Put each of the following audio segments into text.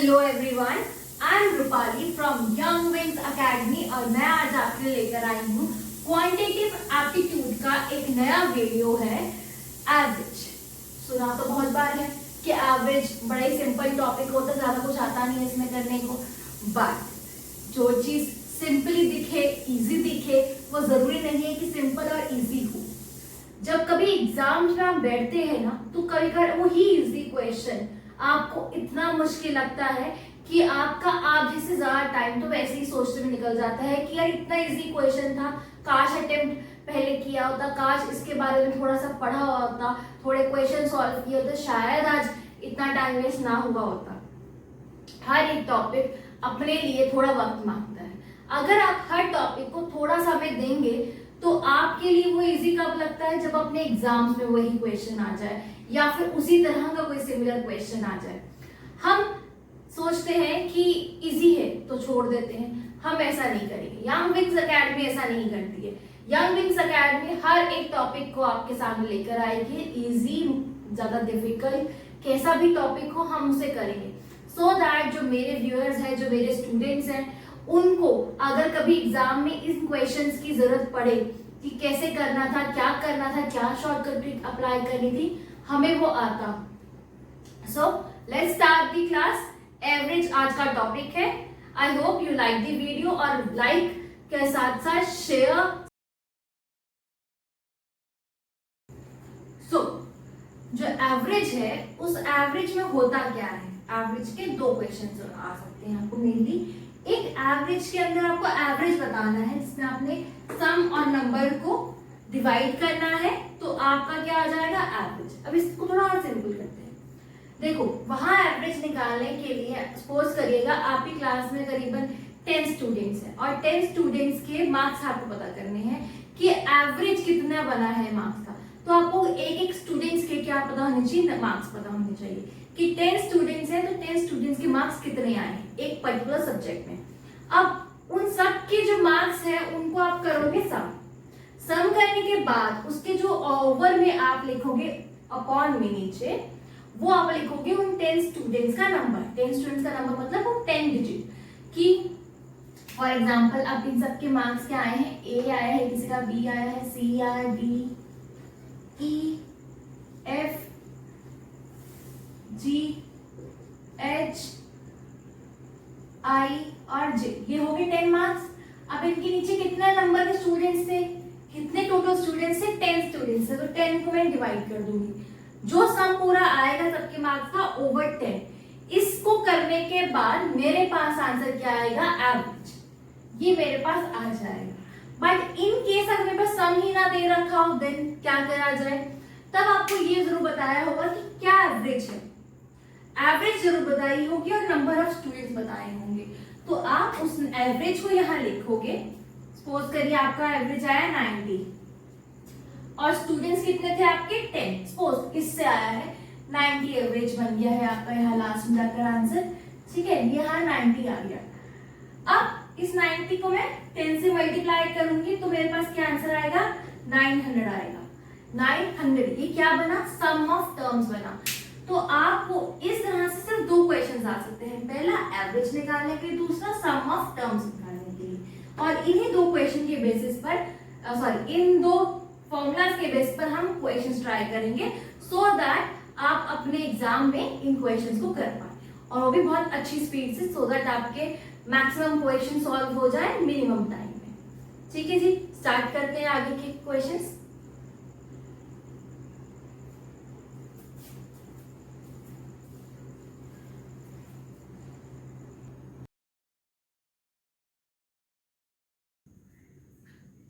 Hello everyone, I am Rupali from young wings academy और मैं आज आपके लिए लेकर आई हूँ क्वांटिटेटिव एप्टीट्यूड का एक नया वीडियो है एवरेज। सुना तो बहुत बार है कि एवरेज बड़ा ही सिंपल टॉपिक होता है, ज्यादा कुछ आता नहीं है इसमें करने को, बट जो चीज सिंपली दिखे, इजी दिखे, वो जरूरी नहीं है कि सिंपल और इजी हो। जब कभी एग्जाम में आप बैठते हैं ना, तो कभी कभी वही इजी क्वेश्चन आपको इतना मुश्किल लगता है कि आपका आधे से ज्यादा टाइम तो वैसे ही सोचने में निकल जाता है कि यार इतना इजी क्वेश्चन था, काश अटेम्प्ट पहले किया होता, काश इसके बारे में थोड़ा सा पढ़ा हुआ होता, थोड़े क्वेश्चन सॉल्व किए होते, शायद आज इतना टाइम वेस्ट ना हुआ होता। हर एक टॉपिक अपने लिए थोड़ा वक्त मांगता है। अगर आप हर टॉपिक को थोड़ा समय देंगे तो आपके लिए वो इजी कब लगता है, जब अपने एग्जाम्स में वही क्वेश्चन आ जाए या फिर उसी तरह का कोई सिमिलर क्वेश्चन आ जाए। हम सोचते हैं कि इजी है तो छोड़ देते हैं, हम ऐसा नहीं करेंगे। यंग विंग्स एकेडमी ऐसा नहीं करती है। यंग विंग्स एकेडमी हर एक टॉपिक को आपके सामने लेकर आएगी, इजी, ज्यादा डिफिकल्ट, कैसा भी टॉपिक हो हम उसे करेंगे, सो दैट जो मेरे व्यूअर्स हैं, जो मेरे स्टूडेंट्स हैं, उनको अगर कभी एग्जाम में इन क्वेश्चंस की जरूरत पड़े कि कैसे करना था, क्या शॉर्टकट अप्लाई करनी थी, हमें वो आता। So let's start the class. Average आज का टॉपिक है। I hope you like the video और लाइक के साथ साथ शेयर। सो जो एवरेज है, उस एवरेज में होता क्या है? एवरेज के दो क्वेश्चन आ सकते हैं आपको मेनली। एक एवरेज के अंदर आपको एवरेज बताना है जिसमें आपने सम और नंबर को डिवाइड करना है, तो आपका क्या आ जाएगा? एवरेज। अब इसको थोड़ा और सिंपल करते हैं। देखो, वहां एवरेज निकालने के लिए सपोज करिएगा आपकी क्लास में करीबन 10 स्टूडेंट्स हैं और 10 स्टूडेंट्स के मार्क्स आपको पता करने हैं कि एवरेज कितना बना है मार्क्स का। तो आपको एक एक स्टूडेंट्स के क्या पता होने चाहिए? मार्क्स पता होने चाहिए कि 10 स्टूडेंट्स हैं तो 10 स्टूडेंट्स के मार्क्स कितने आए हैं एक पर्टिकुलर सब्जेक्ट में। अब उन सब के जो मार्क्स हैं उनको आप करोगे सम करने के बाद उसके जो ओवर में आप लिखोगे अपॉन में नीचे, वो आप लिखोगे उन 10 स्टूडेंट्स का नंबर। 10 स्टूडेंट्स का नंबर मतलब वो 10 डिजिट की। फॉर एग्जाम्पल अब इन सबके मार्क्स क्या आए हैं? ए आया है, किसी का बी आया है, सी आया, डी, ई, एफ, जी, एच, आई और जे, ये हो गए 10 मार्क्स। अब इनके नीचे कितने नंबर के स्टूडेंट्स थे? कितने टोटल स्टूडेंट्स थे? 10 स्टूडेंट्स थे, तो 10 को मैं डिवाइड कर दूंगी। जो सम पूरा आएगा सबके मार्क्स का ओवर 10। इसको करने के बाद मेरे पास आंसर क्या आएगा? एवरेज। ये मेरे पास आ जाएगा। बट इन केस अगर मेरे पास सम ही ना दे रखा हो, देन क्या करा जाए? तब आपको ये जरूर बताया होगा कि क्या एवरेज है। एवरेज जरूर बताई होगी और नंबर ऑफ स्टूडेंट्स बताए होंगे, तो आप उस एवरेज को यहाँ लिखोगे। सपोज करिए आपका एवरेज आया 90 और स्टूडेंट्स कितने थे आपके? 10। सपोज इससे आया है 90, एवरेज बन गया है आपका यहाँ लास्ट में जाकर आंसर। ठीक है, यहाँ 90 आ गया। अब इस 90 को मैं 10 से मल्टीप्लाई करूंगी तो मेरे पास क्या आंसर आएगा? 900 आएगा। 900 ये क्या बना? सम ऑफ टर्म्स बना। तो आपको इस तरह से सिर्फ दो क्वेश्चन आ सकते हैं, पहला एवरेज निकालने के लिए, दूसरा सम ऑफ टर्म्स निकालने के लिए। और इन्हीं दो क्वेश्चन के बेसिस पर इन दो फॉर्मूलाज के बेस पर हम क्वेश्चंस ट्राई करेंगे, सो दैट आप अपने एग्जाम में इन क्वेश्चंस को कर पाए और वो भी बहुत अच्छी स्पीड से, सो दैट आपके मैक्सिमम क्वेश्चन सॉल्व हो जाए मिनिमम टाइम में। ठीक है जी, स्टार्ट करते हैं आगे के क्वेश्चंस।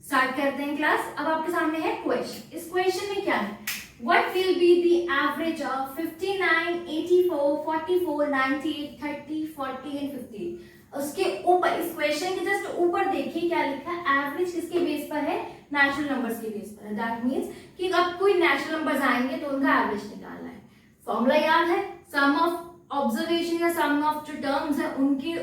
स्टार्ट करते हैं क्लास। अब आपके सामने है क्वेश्चन। इस क्वेश्चन में क्या है? What will be the average of 59, 84, 44, 98, 30, 40 and 50? उसके ऊपर, इस क्वेश्चन के जस्ट ऊपर देखिए क्या लिखा है। एवरेज किसके बेस पर है? नेचुरल नंबर्स के बेस पर है। दैट मीन्स कि अब कोई नेचुरल नंबर्स आएंगे तो उनका एवरेज निकालना है। फॉर्मूला याद है, सम ऑफ ऑब्जर्वेशन या सम ऑफ जो टर्म्स है उनके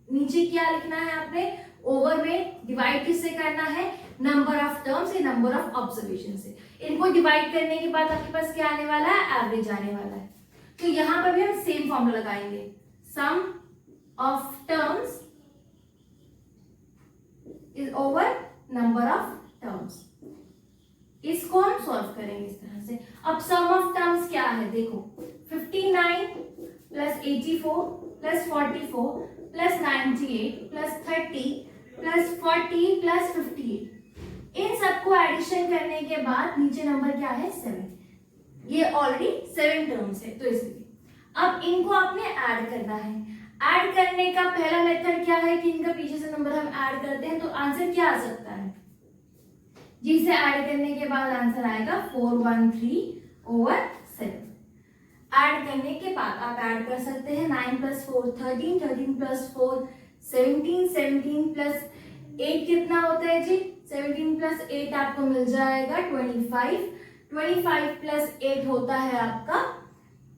नीचे क्या लिखना है आपने? ओवर में डिवाइड किससे करना है? नंबर ऑफ टर्म्स या नंबर ऑफ ऑब्जर्वेशन से। इनको डिवाइड करने के बाद आपके पास क्या आने वाला है? एवरेज आने वाला है। तो यहाँ पर भी हम सेम फॉर्मूला लगाएंगे। Sum of terms is over number of terms. इसको हम सॉल्व करेंगे इस तरह से। अब सम ऑफ टर्म्स क्या है, देखो 59 plus 84 plus 44 plus 98 plus 30 plus 40 plus 58, इन सबको एडिशन करने के बाद नीचे नंबर क्या है 7। ये ऑलरेडी 7 टर्म्स है, तो इसलिए अब इनको आपने ऐड करना है। ऐड करने का पहला मेथड क्या है कि इनका पीछे से नंबर हम ऐड करते हैं, तो आंसर क्या आ सकता है, जिसे ऐड करने के बाद आंसर आएगा 413/7। ऐड करने के बाद आप ऐड कर सकते हैं 9 + 4 13, 13 + 4 17, 17 + 8 कितना होता है जी, 17 + 8 आपको मिल जाएगा 25, 25 + 8 होता है आपका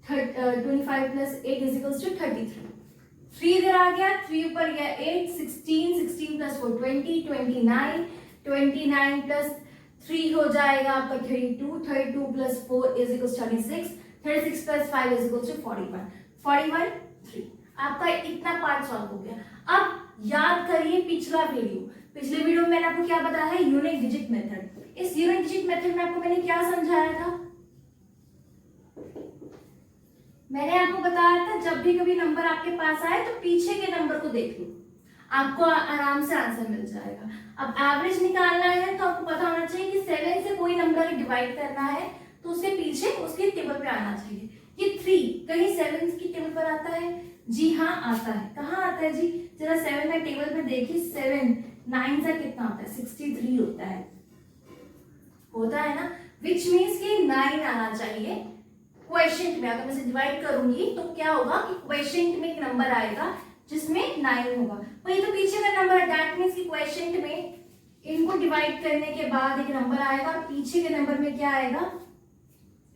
25 + 8 = 33। 3 इधर आ गया, 3 ऊपर गया 8, 16, 16 + 4 20, 29, 29 + 3 हो जाएगा आपका 32, 32 + 4 = 36, 36 + 5 = 41, 41 3। आपका इतना पार्ट सॉल्व हो गया। अब याद करिए पिछला वीडियो, पिछले वीडियो में मैंने आपको क्या बताया है, यूनिक डिजिट मेथड। इस यूनिक डिजिट मेथड में आपको मैंने क्या समझाया था, मैंने आपको बताया था जब भी कभी नंबर आपके पास आए तो पीछे के नंबर को देख लो, आपको आराम से आंसर मिल जाएगा। अब एवरेज निकालना है तो आपको पता होना चाहिए कि 7 से कोई नंबर डिवाइड करना है तो उसके पीछे उसके टेबल पे आना चाहिए। ये 3 कहीं 7 की टेबल पर आता है, जी हाँ आता है। कहाँ आता है जी, जरा 7 में टेबल पे देखिए, 7 9 से कितना होता है 63 होता है ना, विच मीन्स कि 9 आना चाहिए क्वेश्चन में। अगर मैं इसे डिवाइड करूंगी तो क्या होगा कि क्वेश्चन में एक नंबर आएगा जिसमें 9 होगा, वही तो पीछे का नंबर है। दैट मीन्स कि क्वेश्चन में इनको डिवाइड करने के बाद एक नंबर आएगा, पीछे के नंबर में क्या आएगा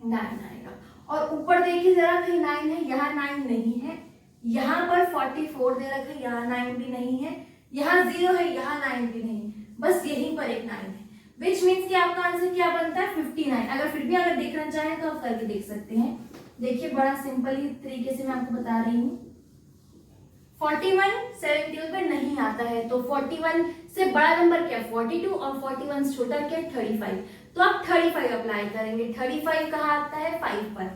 9 आएगा। और ऊपर देखिए जरा, कहीं 9 है, यहाँ 9 नहीं है, यहाँ पर 44 दे रखा है, यहाँ 9 भी नहीं है, यहाँ 0 है, यहाँ 9 भी नहीं, बस यहीं पर एक 9 है। विच मीन्स कि आपका आंसर क्या बनता है 59। अगर फिर भी अगर देखना चाहें तो आप करके देख सकते हैं। देखिए बड़ा सिंपली तरीके से मैं आपको बता रही हूँ। 41 7 टेबल पे नहीं आता है, तो 41 से बड़ा नंबर क्या 42 और 41 से छोटा क्या 35, तो आप 35 अप्लाई करेंगे। 35 कहाँ आता है 5 पर,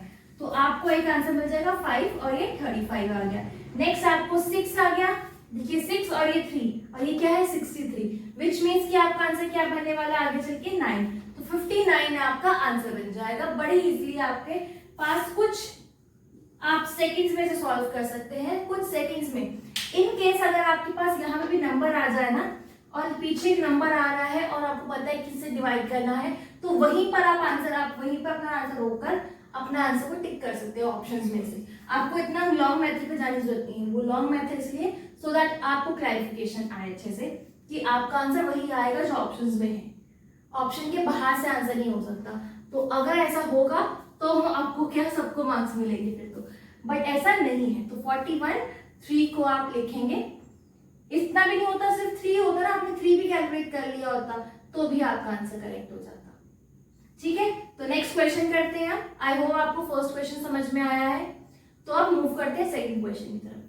तो आपको एक आंसर मिल जाएगा 5 और ये 35 आ गया। नेक्स्ट आपको 6 आ गया, देखिए 6 और ये 3 और ये क्या है 63, विच मीन्स कि आपका आंसर क्या बनने वाला है आगे चल के 9, तो 59 आपका आंसर बन जाएगा। बड़ी इजीली आपके पास, कुछ आप सेकंड्स में से सॉल्व कर सकते हैं, कुछ सेकंड्स में। इन केस अगर आपके पास यहाँ पे भी नंबर आ जाए ना और पीछे एक नंबर आ रहा है और आपको पता है किससे डिवाइड करना है, तो वहीं पर आप वहीं पर अपना आंसर रोककर अपना आंसर को टिक कर सकते हो ऑप्शंस में से। आपको इतना लॉन्ग मेथड पे जाने की जरूरत नहीं है, वो लॉन्ग मेथड इसलिए सो दैट आपको क्लैरिफिकेशन आए अच्छे से कि आपका आंसर वही आएगा जो ऑप्शंस में है, ऑप्शन के बाहर से आंसर नहीं हो सकता। तो अगर ऐसा होगा तो आपको क्या सबको मार्क्स मिलेंगे फिर तो, बट ऐसा नहीं है। तो 41 3 को आप लिखेंगे, इतना भी नहीं होता, सिर्फ 3 होता ना, आपने 3 भी कैलकुलेट कर लिया होता तो भी आपका आंसर करेक्ट हो जाता। ठीक है, तो नेक्स्ट क्वेश्चन करते हैं। आई होप आपको फर्स्ट क्वेश्चन समझ में आया है, तो अब मूव करते हैं सेकंड क्वेश्चन की तरफ।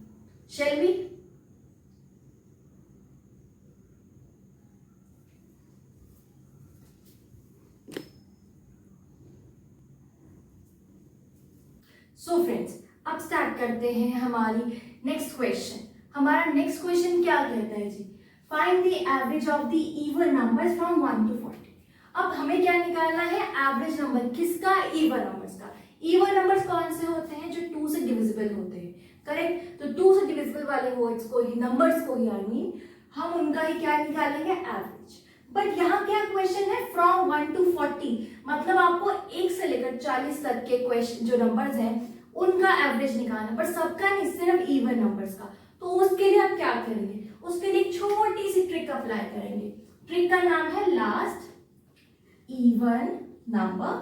Shall we? सो फ्रेंड्स, अब स्टार्ट करते हैं हमारी नेक्स्ट क्वेश्चन। हमारा नेक्स्ट क्वेश्चन क्या कहता है जी, find the average of the even numbers from 1 to 40। अब हमें क्या निकालना है, एवरेज नंबर किसका, इवन नंबर्स का। इवन नंबर्स कौन से होते हैं, जो 2 से डिविजिबल होते हैं, करेक्ट। तो 2 से डिविजिबल वाले वर्ड्स को ही, नंबर्स को ही आई मीन, हम उनका ही क्या निकालेंगे, एवरेज। बट यहाँ क्या क्वेश्चन है, फ्रॉम 1 to 40, मतलब आपको 1 से लेकर 40 तक के क्वेश्चन जो नंबर्स हैं उनका एवरेज निकालना, पर सबका नहीं, सिर्फ इवन नंबर्स का। तो उसके लिए आप क्या करेंगे, उसके लिए छोटी सी ट्रिक अप्लाई करेंगे। ट्रिक का नाम है लास्ट इवन नंबर,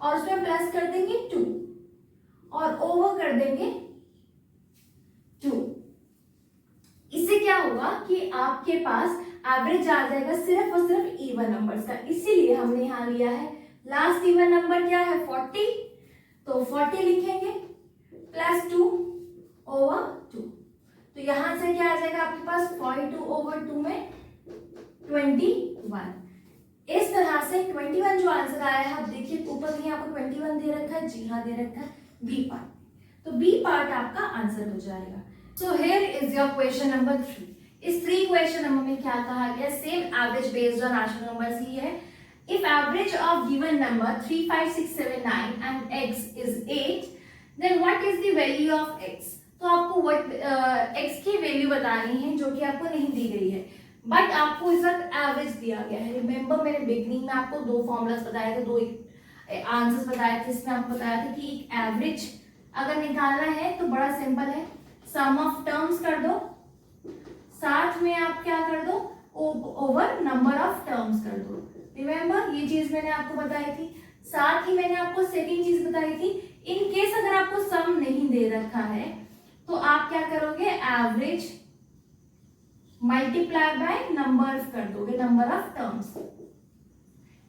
और उसमें प्लस कर देंगे 2 और ओवर कर देंगे 2। इससे क्या होगा कि आपके पास एवरेज आ जाएगा सिर्फ और सिर्फ इवन नंबर्स का। इसीलिए हमने यहां लिया है लास्ट इवन नंबर क्या है 40, तो 40 लिखेंगे प्लस 2 ओवर 2। तो यहां से क्या आ जाएगा आपके पास 42/2 में 21। इस तरह से 21 जो आंसर आया है, आप देखिए ऊपर कहीं आपको 21 दे रखा है, जी हाँ दे रखा है बी पार्ट। तो बी पार्ट आपका आंसर हो जाएगा। So here is your question number 3। इस 3 क्वेश्चन नंबर में क्या कहा गया, same average based on rational numbers ही है। If average of given number 3, 5, 6, 7, 9 and x is 8, then what is the value of x। तो आपको x की वैल्यू बतानी है जो कि आपको नहीं दी गई है, बट आपको इस वक्त एवरेज दिया गया है। रिमेंबर मैंने बिगनिंग में आपको 2 फॉर्मूलास बताए थे, 2 आंसर्स बताए थे, इसमें आपको बताया था कि एक एवरेज अगर निकालना है तो बड़ा सिंपल है, सम ऑफ टर्म्स कर दो, साथ में आप क्या कर दो, ओवर नंबर ऑफ टर्म्स कर दो। रिमेंबर ये चीज मैंने आपको बताई थी। साथ ही मैंने आपको सेकंड चीज बताई थी, इन केस अगर आपको सम नहीं दे रखा है तो आप क्या करोगे, एवरेज मल्टीप्लाई बाय नंबर कर दोगे, नंबर ऑफ टर्म्स,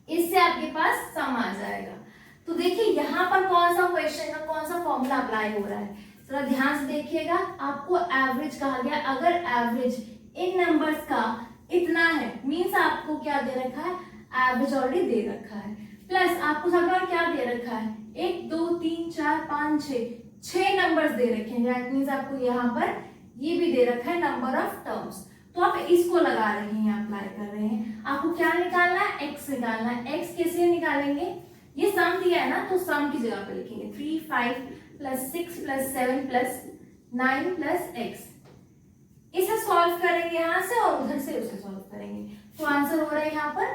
इससे आपके पास सम आ जाएगा। तो देखिए यहाँ पर कौन सा क्वेश्चन का कौन सा फॉर्मूला अप्लाई हो रहा है, जरा ध्यान से देखिएगा। आपको एवरेज कहा गया, अगर एवरेज इन नंबर्स का इतना है, मींस आपको क्या दे रखा है, एवरेज ऑलरेडी दे रखा है, प्लस आपको सामने क्या दे रखा है, 1 2 3 4 5 6 नंबर्स दे रखे हैं। दैट मींस आपको यहाँ पर ये भी दे रखा है नंबर ऑफ टर्म्स। तो आप इसको लगा रहे हैं, अप्लाई कर रहे हैं। आपको क्या निकालना है, x निकालना है। x कैसे निकालेंगे, ये सम दिया है ना, तो सम की जगह पर लिखेंगे 3, 5 + 6 + 7 + 9 + x। इसे सॉल्व करेंगे यहाँ से और उधर से उसे सॉल्व करेंगे, तो आंसर हो रहा है यहाँ पर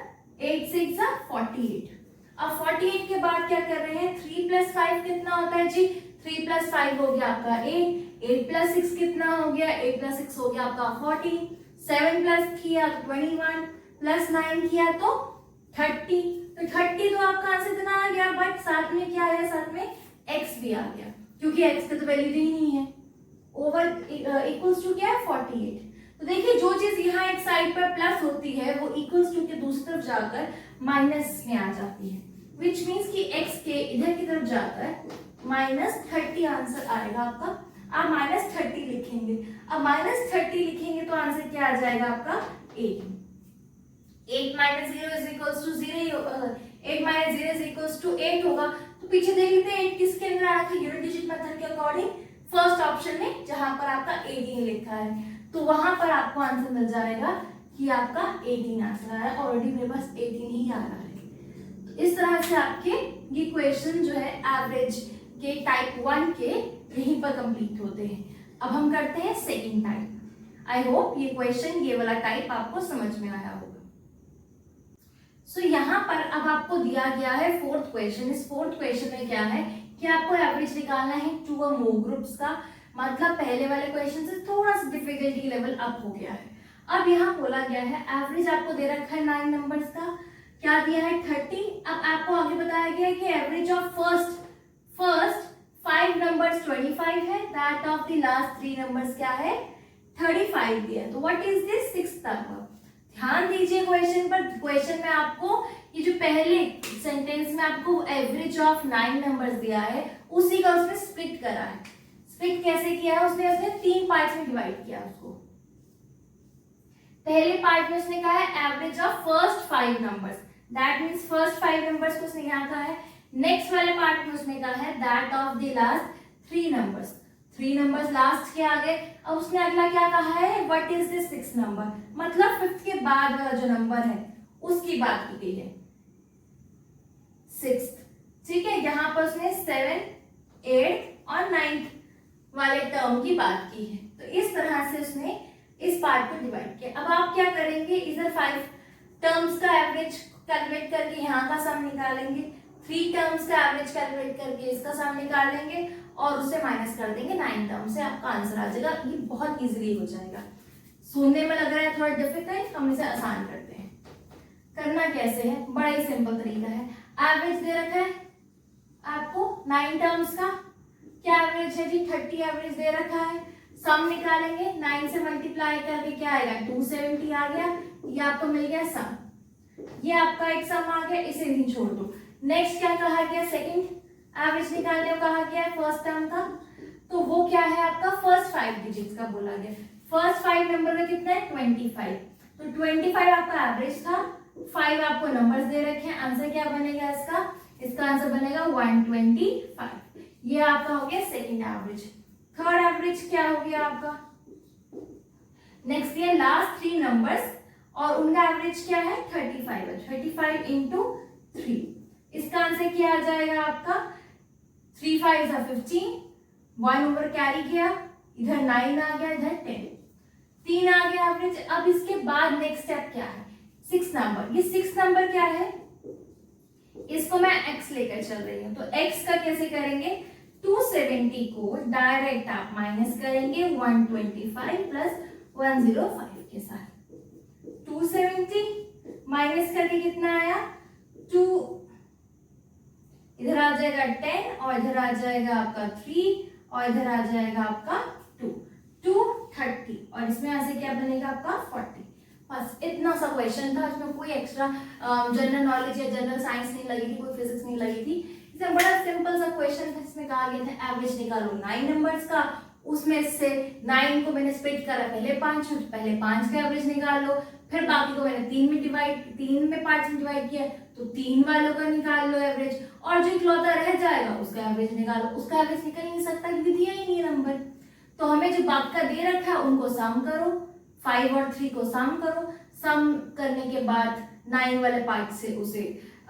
8 6 48। अब 48 के बाद क्या कर रहे हैं, 3 + 5 कितना होता है जी, 3 + 5 हो गया आपका 8, 8 + 6 कितना हो गया, 8 + 6 हो गया आपका 14, 7 + किया तो 21, + 9 किया तो 30। तो 30 तो आपका आंसर इतना आ गया, बट साथ में क्या है, साथ में x भी आ गया, क्योंकि x की तो वैल्यू दी नहीं है। ओवर इक्वल्स टू क्या है, 48। तो देखिए जो चीज यहाँ एक साइड पर प्लस होती है वो इक्वल्स टू के दूसरी तरफ जाकर माइनस में आ जाती है, विच मीन्स कि x के इधर की तरफ जाकर -30 आंसर आएगा आपका। आप -30 लिखेंगे, अब -30 लिखेंगे तो आंसर क्या आ जाएगा आपका 8। 8 - 0 = 0, 8 - 0 = 8 होगा। तो पीछे देख लेते हैं 8 किसके अंदर आ रखा है, यूनिट डिजिट मेथड के अकॉर्डिंग फर्स्ट ऑप्शन में, जहां पर आपका 18 लिखा है, तो वहां पर आपको आंसर मिल जाएगा कि आपका 18 आंसर आया। ऑलरेडी मेरे पास 18 ही आ रहा है। तो इस तरह से आपके ये क्वेश्चन जो है एवरेज के टाइप 1 के यहीं पर कंप्लीट होते हैं। अब हम करते हैं सेकंड टाइप। आई होप ये क्वेश्चन, ये वाला टाइप आपको समझ में आया होगा। सो यहाँ पर अब आपको दिया गया है 4th क्वेश्चन। इस 4th क्वेश्चन में क्या है कि आपको एवरेज निकालना है 2 और मोर ग्रुप्स का, मतलब पहले वाले क्वेश्चन से थोड़ा सा डिफिकल्टी लेवल अप हो गया है। अब यहाँ बोला गया है एवरेज आपको दे रखा है 9 नंबर्स का, क्या दिया है 30। अब आपको आगे बताया गया है कि एवरेज ऑफ फर्स्ट 5 नंबर्स 25 है, that of the last 3 numbers क्या है 35 दिया है। तो what is this 6th number. ध्यान दीजिए क्वेश्चन पर, क्वेश्चन में आपको ये जो पहले सेंटेंस में आपको एवरेज ऑफ 9 नंबर्स दिया है उसी का उसने स्प्लिट करा है। स्प्लिट कैसे किया है, उसने 3 पार्ट्स में डिवाइड किया उसको। पहले पार्ट में उसने कहा है average of first 5 numbers, that means first 5 numbers को उसने क्या कहा है। नेक्स्ट वाले पार्ट में उसने कहा है that of the last 3 numbers, 3 numbers last के आगे। अब उसने अगला क्या कहा है, what is the 6th number, मतलब 5th के बाद वाला जो नंबर है उसकी बात की गई है 6th। ठीक है, यहाँ पर उसने 7, 8 और 9th वाले टर्म की बात की है। तो इस तरह से उसने इस पार्ट को डिवाइड किया। अब आप क्या करेंगे, इधर 5 टर्म्स का एवरेज कैलकुलेट करके यहाँ का सम निकालेंगे, 3 टर्म्स का एवरेज कैलकुलेट करके इसका सम निकाल लेंगे और उससे माइनस कर देंगे 9 टर्म से, आपका आंसर आ जाएगा। ये बहुत इजीली हो जाएगा। सुनने में लग रहा है थोड़ा डिफिकल्ट, हम इसे आसान करते हैं। करना कैसे है, बड़ा ही सिंपल तरीका है। एवरेज दे रखा है आपको 9 टर्म्स का, क्या एवरेज है जी 30 एवरेज दे रखा है। सम निकालेंगे, 9 से मल्टीप्लाई करके क्या आएगा 270 आ गया, ये आपको मिल गया सम। ये आपका एक सम आ गया, इसे नहीं छोड़ दो। नेक्स्ट क्या कहा गया, सेकंड एवरेज निकालने को कहा गया है फर्स्ट टर्म का, तो वो क्या है आपका फर्स्ट 5 डिजिट्स का बोला गया। फर्स्ट 5 नंबर में कितना है 25, तो 25 आपका एवरेज था, 5 आपको नंबर्स दे रखे हैं, आंसर क्या बनेगा इसका आंसर बनेगा 125। ये आपका हो गया सेकेंड एवरेज। थर्ड एवरेज क्या हो गया आपका, नेक्स्ट ये लास्ट 3 नंबर्स और उनका एवरेज क्या है 35 है, 35 इंटू 3, इसका आंसर क्या आ जाएगा आपका 3 5 15, 1 ओवर कैरी किया, इधर 9 आ गया, इधर 10, 3 आ गया एवरेज। अब इसके बाद नेक्स्ट स्टेप क्या है 6 नंबर, ये 6 नंबर क्या है, इसको मैं x लेकर चल रही हूँ, तो x का कैसे करेंगे, 270 को डायरेक्ट आप माइनस करेंगे 125 प्लस 105 के साथ, 270 माइनस करके कितना आया 2, इधर आ जाएगा 10 और इधर आ जाएगा आपका 3 और इधर आ जाएगा आपका 2, 230 और इसमें यहां से क्या बनेगा आपका 40। बस इतना सा क्वेश्चन था, इसमें कोई एक्स्ट्रा जनरल नॉलेज या जनरल साइंस नहीं लगी थी, कोई फिजिक्स नहीं लगी थी। इसमें बड़ा सिंपल सा क्वेश्चन था, इसमें कहा गया था एवरेज निकालो 9 नंबर्स का, उसमें से 9 को मैंने स्प्लिट करा पहले 5 में, पहले 5 का एवरेज निकाल लो, फिर बाकी को मैंने 3 में 5 में डिवाइड किया तो 3 वालों का निकाल लो एवरेज, और जो इकलौता रह जाएगा उसका एवरेज निकालो। उसका एवरेज निकल ही नहीं सकता क्योंकि दिया ही नहीं नंबर, तो हमें जो बाकी का दे रखा है उनको सम करो, 5 और 3 को सम करो, सम करने के बाद 9 वाले पार्ट से उसे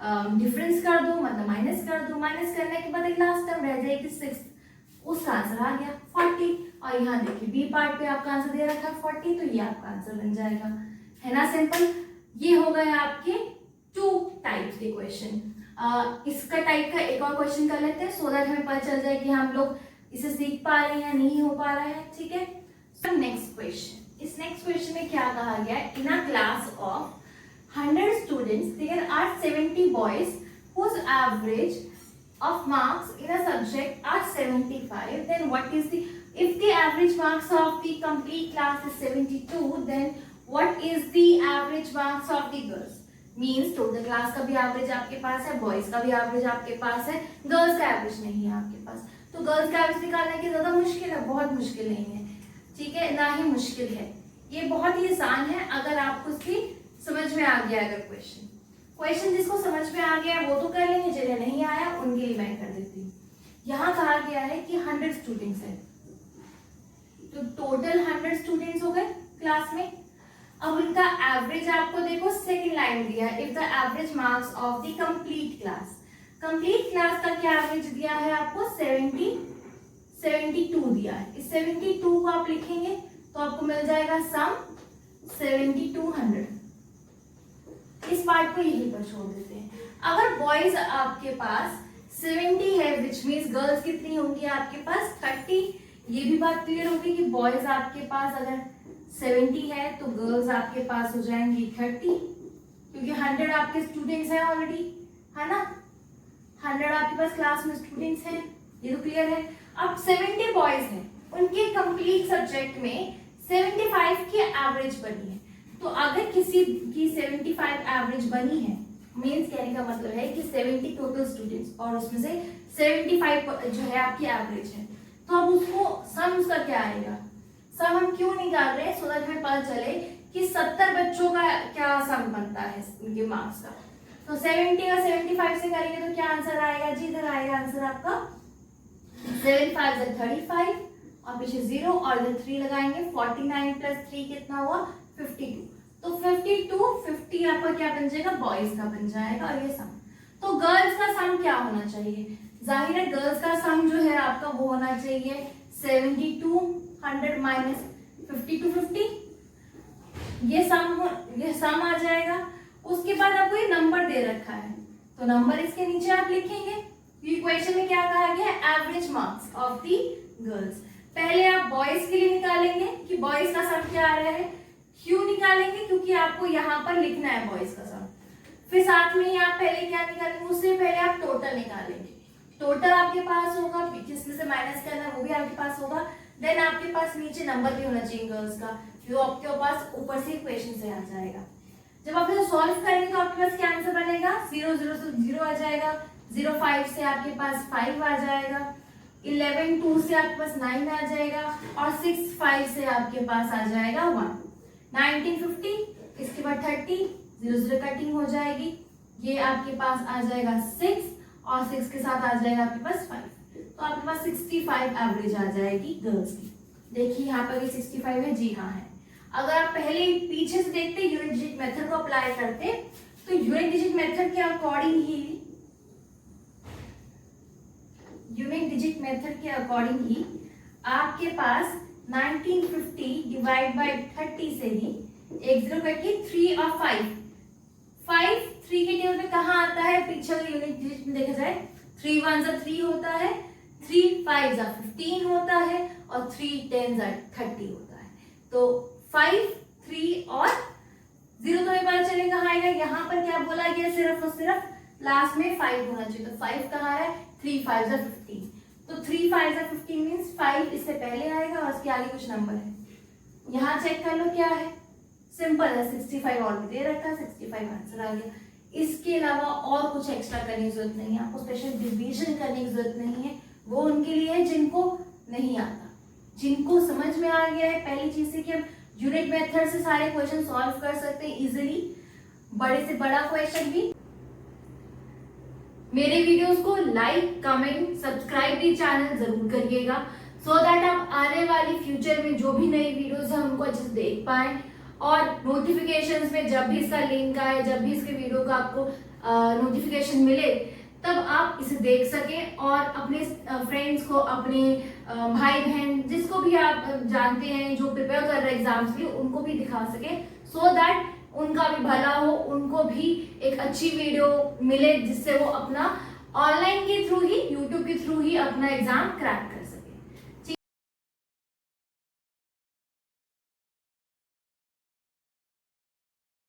डिफरेंस कर दो, मतलब माइनस कर दो, माइनस करने के बाद एक लास्ट टर्म रह जाएगी 6, उसका आंसर आ गया 40। और यहाँ देखिए बी पार्ट पे आपका आंसर दे रखा है 40, तो ये आपका आंसर बन जाएगा, है ना सिंपल। ये हो गए आपके 2 टाइप्स के क्वेश्चन। इसका टाइप का एक और क्वेश्चन कर लेते हैं सो दैट हमें पता चल जाए कि हम लोग इसे सीख पा रहे हैं या नहीं हो पा रहा है, ठीक है। सो नेक्स्ट क्वेश्चन, इस नेक्स्ट क्वेश्चन में क्या कहा गया है, in a class of 100 students there are 70 boys whose average of marks in a subject are 75, then what is the, if the average marks of the complete class is 72, then what is the average marks of the girls, means total class का भी average आपके पास है, boys का भी average आपके पास है, girls का average नहीं है आपके पास, तो गर्ल्स का एवरेज निकालने की ज्यादा मुश्किल है, बहुत मुश्किल नहीं है, ठीक है, ना ही मुश्किल है, ये बहुत ही आसान है अगर आपको उसकी समझ में आ गया। अगर क्वेश्चन जिसको समझ में आ गया वो तो कर लेंगे, जिन्हें नहीं आया उनके लिए मैं कर देती हूँ। यहाँ कहा गया है कि 100 स्टूडेंट्स है, तो टोटल 100 स्टूडेंट्स हो गए क्लास में। अब उनका एवरेज आपको देखो सेकंड लाइन दिया है, if the average marks of the complete class, complete class का क्या एवरेज दिया है आपको 72 दिया है, इस 72 को आप लिखेंगे तो आपको मिल जाएगा सम 7200। इस पार्ट को यहीं पर छोड़ देते हैं। अगर बॉयज आपके पास 70 है, विच मीन्स गर्ल्स कितनी होंगी आपके पास 30, ये भी बात क्लियर होगी कि बॉयज आपके पास अगर 70 है तो गर्ल्स आपके पास हो जाएंगी 30, क्योंकि 100 आपके स्टूडेंट्स हैं ऑलरेडी, है ना, 100 आपके पास क्लास में स्टूडेंट्स हैं, ये तो क्लियर है। अब 70 बॉयज हैं, उनके कंप्लीट सब्जेक्ट में 75 की एवरेज बनी है, तो अगर किसी की 75 एवरेज बनी है, मीन्स कहने का मतलब है कि 70 टोटल स्टूडेंट्स और उसमें से 75 जो है आपकी एवरेज है, तो अब उसको सम उसका क्या आएगा, सम हम क्यों निकाल रहे हैं, सो दैट हमें पता चले कि 70 बच्चों का क्या सम बनता है उनके मार्क्स का। तो 70 और 75 से करेंगे तो क्या आंसर आएगा जी, इधर आएगा आंसर आपका 7 5 35 और पीछे 0 और इधर 3 लगाएंगे, 49 प्लस 3 कितना हुआ 52, तो 50 आपका क्या बन जाएगा बॉयज का बन जाएगा, और ये सम। तो गर्ल्स का सम क्या होना चाहिए, जाहिर है गर्ल्स का सम जो है आपका वो होना चाहिए 7200 माइनस 50, ये सम आ जाएगा। उसके बाद आपको ये नंबर दे रखा है, तो नंबर इसके नीचे आप लिखेंगे। इक्वेशन में क्या कहा गया है, average marks of the girls. पहले आप बॉयज के लिए निकालेंगे कि बॉयज का सम क्या आ रहा है, क्यों निकालेंगे, क्योंकि आपको यहाँ पर लिखना है बॉयज का सम। फिर साथ में ही आप पहले क्या निकालेंगे, उससे पहले आप टोटल निकालेंगे। टोटल आपके पास होगा, जिसमें से माइनस करना है वो भी आपके पास होगा, देन आपके पास नीचे नंबर भी होना चाहिए गर्ल्स का, जो आपके पास ऊपर से इक्वेशन से आ जाएगा। जब आप इसे सॉल्व करेंगे तो आपके पास क्या आंसर बनेगा, 0 0 से 0 आ जाएगा, 0 5 से आपके पास 5 आ जाएगा, 11 2 से आपके पास 9 आ जाएगा और 6 5 से आपके पास आ जाएगा 1। 1950, इसके बाद 30, 0 0 कटिंग हो जाएगी, ये आपके पास आ जाएगा 6 और 6 के साथ आ जाएगा आपके पास 5, तो आपके पास 65 एवरेज आ जाएगी गर्ल्स की। देखिए यहाँ पर ये 65 है, जी हाँ है। अगर आप पहले पीछे से देखते यूनिट डिजिट मेथड को अप्लाई करते तो यूनिट डिजिट मेथड के अकॉर्डिंग ही आपके पास 1950 डिवाइड बाय 30 से ही एक 0 कटिए 3 और 5 3 के टेबल पे कहाँ आता है, पीछे वाले यूनिट डिजिट में देखा जाए 3 1 3 होता है, 3 5 15 होता है और 3 10 30 होता है। तो 5 3 और 0 तो पता चले कहाँ आएगा, यहाँ पर क्या बोला गया, सिर्फ और सिर्फ लास्ट में 5 होना चाहिए, तो 5 कहाँ है, 3 5 15, तो 3 5 15 मीन्स 5 इससे पहले आएगा और इसके आगे कुछ नंबर है, यहाँ चेक कर लो क्या है, सिंपल है, 65 और दे रखा है, 65 आंसर आ गया। इसके अलावा और कुछ एक्स्ट्रा करने की जरूरत नहीं है, आपको स्पेशल डिवीजन करने की जरूरत नहीं है, वो उनके लिए है जिनको नहीं आता। जिनको समझ में आ गया है पहली चीज से कि हम यूनिट मेथड से सारे क्वेश्चन सॉल्व कर सकते हैं इजीली, बड़े से बड़ा क्वेश्चन भी। मेरे वीडियोस को लाइक कमेंट सब्सक्राइब भी चैनल जरूर करिएगा, सो दैट आप आने वाली फ्यूचर में जो भी नई वीडियोस है उनको अच्छे से देख पाए, और नोटिफिकेशंस में जब भी इसका लिंक आए, जब भी इसके वीडियो का आपको नोटिफिकेशन मिले, तब आप इसे देख सकें और अपने फ्रेंड्स को, अपने भाई बहन जिसको भी आप जानते हैं जो प्रिपेयर कर रहे हैं एग्जाम्स के लिए, उनको भी दिखा सकें, सो दैट उनका भी भला हो, उनको भी एक अच्छी वीडियो मिले जिससे वो अपना ऑनलाइन के थ्रू ही, यूट्यूब के थ्रू ही अपना एग्जाम क्रैक करें।